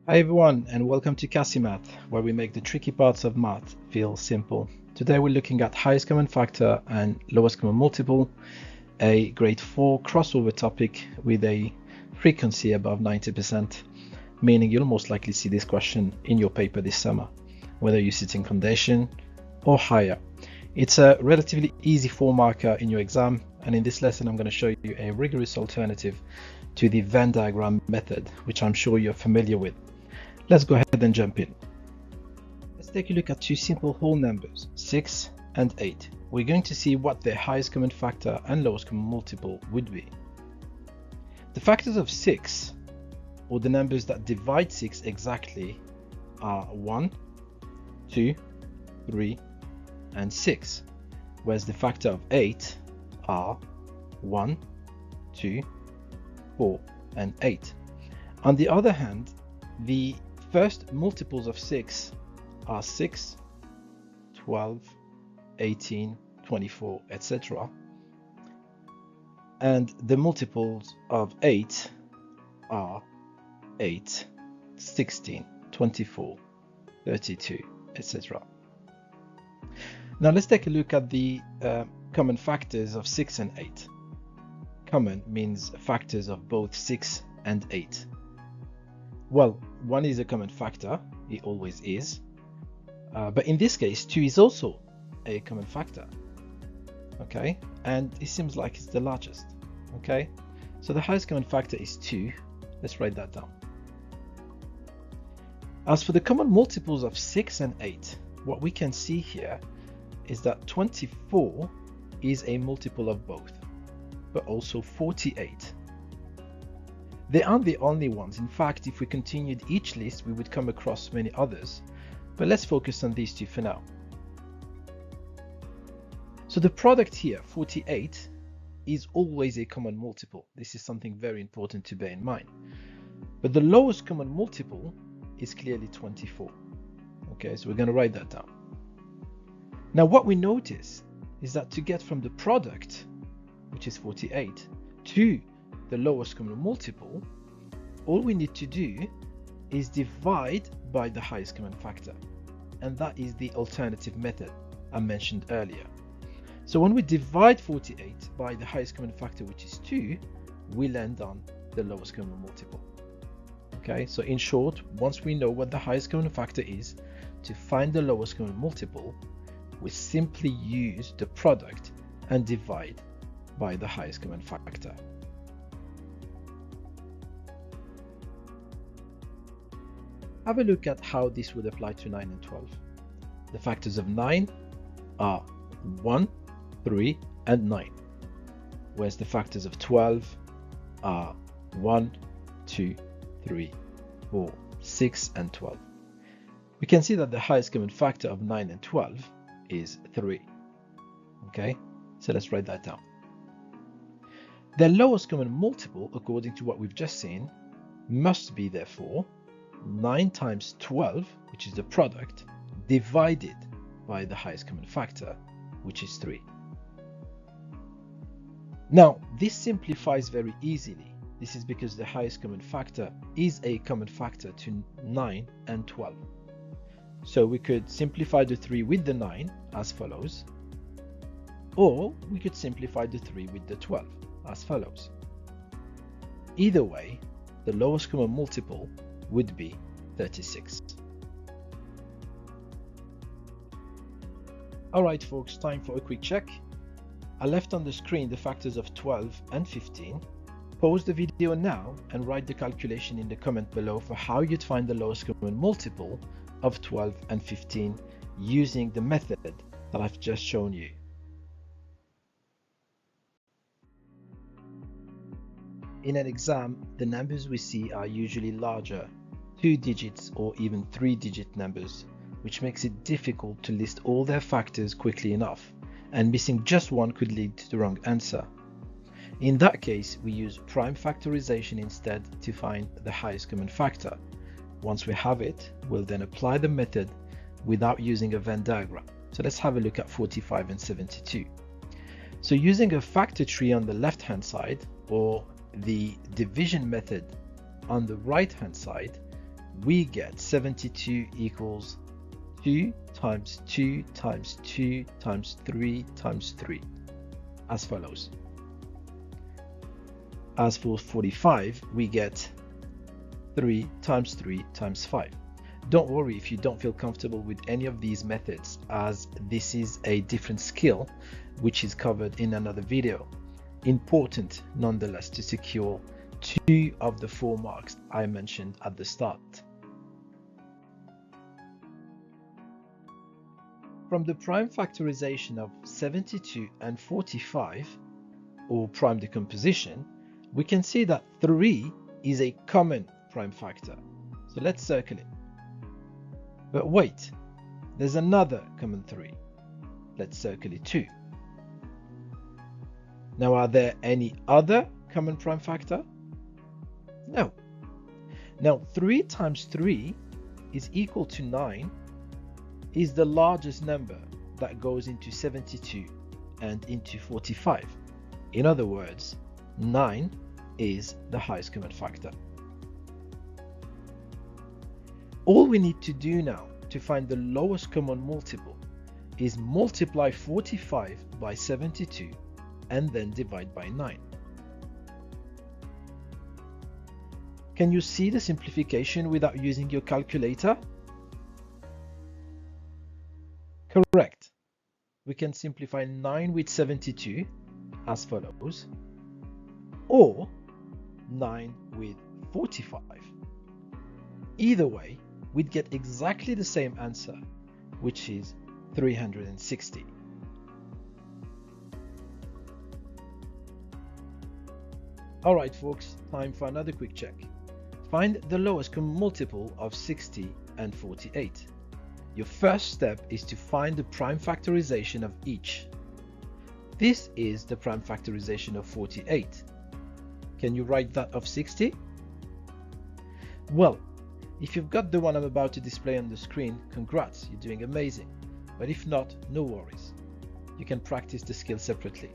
Hi everyone, and welcome to Math, where we make the tricky parts of math feel simple. Today we're looking at highest common factor and lowest common multiple, a grade 4 crossover topic with a frequency above 90%, meaning you'll most likely see this question in your paper this summer, whether you're sitting foundation or higher. It's a relatively easy 4 marker in your exam, and in this lesson I'm going to show you a rigorous alternative to the Venn diagram method, which I'm sure you're familiar with. Let's go ahead and jump in. Let's take a look at two simple whole numbers, 6 and 8. We're going to see what their highest common factor and lowest common multiple would be. The factors of 6, or the numbers that divide 6 exactly, are 1, 2, 3, and 6, whereas the factor of 8 are 1, 2, 4, and 8. On the other hand, the first multiples of 6 are 6, 12, 18, 24, etc. And the multiples of 8 are 8, 16, 24, 32, etc. Now let's take a look at the common factors of 6 and 8. Common means factors of both 6 and 8. Well, 1 is a common factor, it always is, but in this case 2 is also a common factor, okay, and it seems like it's the largest, okay, so the highest common factor is 2. Let's write that down. As for the common multiples of 6 and 8, what we can see here is that 24 is a multiple of both, but also 48. They aren't the only ones. In fact, if we continued each list, we would come across many others, but let's focus on these two for now. So the product here, 48, is always a common multiple. This is something very important to bear in mind. But the lowest common multiple is clearly 24. Okay, so we're going to write that down. Now what we notice is that to get from the product, which is 48, to the lowest common multiple, all we need to do is divide by the highest common factor, and that is the alternative method I mentioned earlier. So when we divide 48 by the highest common factor, which is 2, we land on the lowest common multiple. Okay, so in short, once we know what the highest common factor is, to find the lowest common multiple, we simply use the product and divide by the highest common factor. Have a look at how this would apply to 9 and 12. The factors of 9 are 1, 3, and 9, whereas the factors of 12 are 1, 2, 3, 4, 6, and 12. We can see that the highest common factor of 9 and 12 is 3. Okay, so let's write that down. Their lowest common multiple, according to what we've just seen, must be therefore 9 times 12, which is the product, divided by the highest common factor, which is 3. Now, this simplifies very easily. This is because the highest common factor is a common factor to 9 and 12. So we could simplify the 3 with the 9 as follows, or we could simplify the 3 with the 12 as follows. Either way, the lowest common multiple would be 36. Alright folks, time for a quick check. I left on the screen the factors of 12 and 15. Pause the video now and write the calculation in the comment below for how you'd find the lowest common multiple of 12 and 15 using the method that I've just shown you. In an exam, the numbers we see are usually larger, 2 digits or even 3-digit numbers, which makes it difficult to list all their factors quickly enough, and missing just one could lead to the wrong answer. In that case, we use prime factorization instead to find the highest common factor. Once we have it, we'll then apply the method without using a Venn diagram. So let's have a look at 45 and 72. So using a factor tree on the left hand side, or the division method on the right hand side, we get 72 equals 2 times 2 times 2 times 3 times 3, as follows. As for 45, we get 3 times 3 times 5. Don't worry if you don't feel comfortable with any of these methods, as this is a different skill which is covered in another video. Important nonetheless to secure 2 of the 4 marks I mentioned at the start. From the prime factorization of 72 and 45, or prime decomposition, we can see that 3 is a common prime factor. So let's circle it. But wait, there's another common 3. Let's circle it too. Now, are there any other common prime factor? No. Now, 3 times 3 is equal to 9 is the largest number that goes into 72 and into 45. In other words, 9 is the highest common factor. All we need to do now to find the lowest common multiple is multiply 45 by 72 and then divide by 9. Can you see the simplification without using your calculator? Correct. We can simplify 9 with 72 as follows, or 9 with 45. Either way, we'd get exactly the same answer, which is 360. Alright folks, time for another quick check. Find the lowest common multiple of 60 and 48. Your first step is to find the prime factorization of each. This is the prime factorization of 48. Can you write that of 60? Well, if you've got the one I'm about to display on the screen, congrats, you're doing amazing. But if not, no worries. You can practice the skill separately.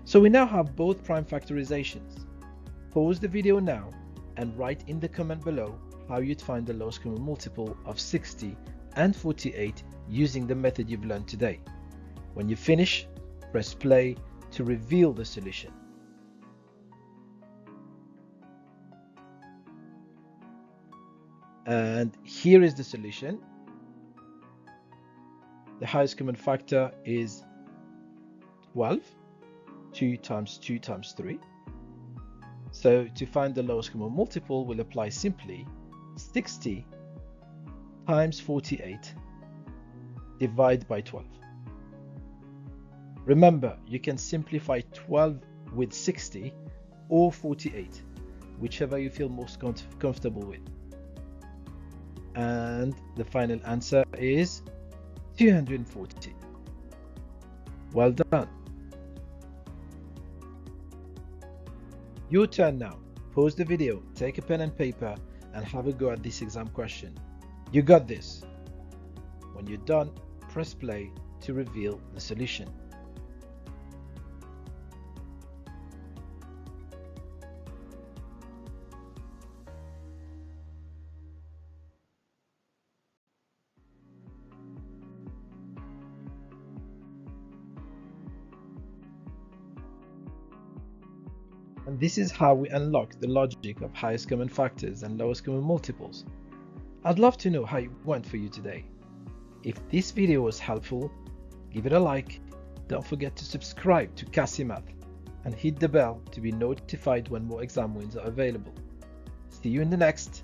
So we now have both prime factorizations. Pause the video now and write in the comment below how you'd find the lowest common multiple of 60 and 48 using the method you've learned today. When you finish, press play to reveal the solution. And here is the solution. The highest common factor is 12. 2 times 2 times 3. So to find the lowest common multiple, we'll apply simply 60 times 48 divide by 12. Remember, you can simplify 12 with 60 or 48, whichever you feel most comfortable with. And the final answer is 240. Well done. Your turn now. Pause the video, take a pen and paper, and have a go at this exam question. You got this. When you're done, press play to reveal the solution. And this is how we unlock the logic of highest common factors and lowest common multiples. I'd love to know how it went for you today. If this video was helpful, give it a like, don't forget to subscribe to HCF and hit the bell to be notified when more exam wins are available. See you in the next.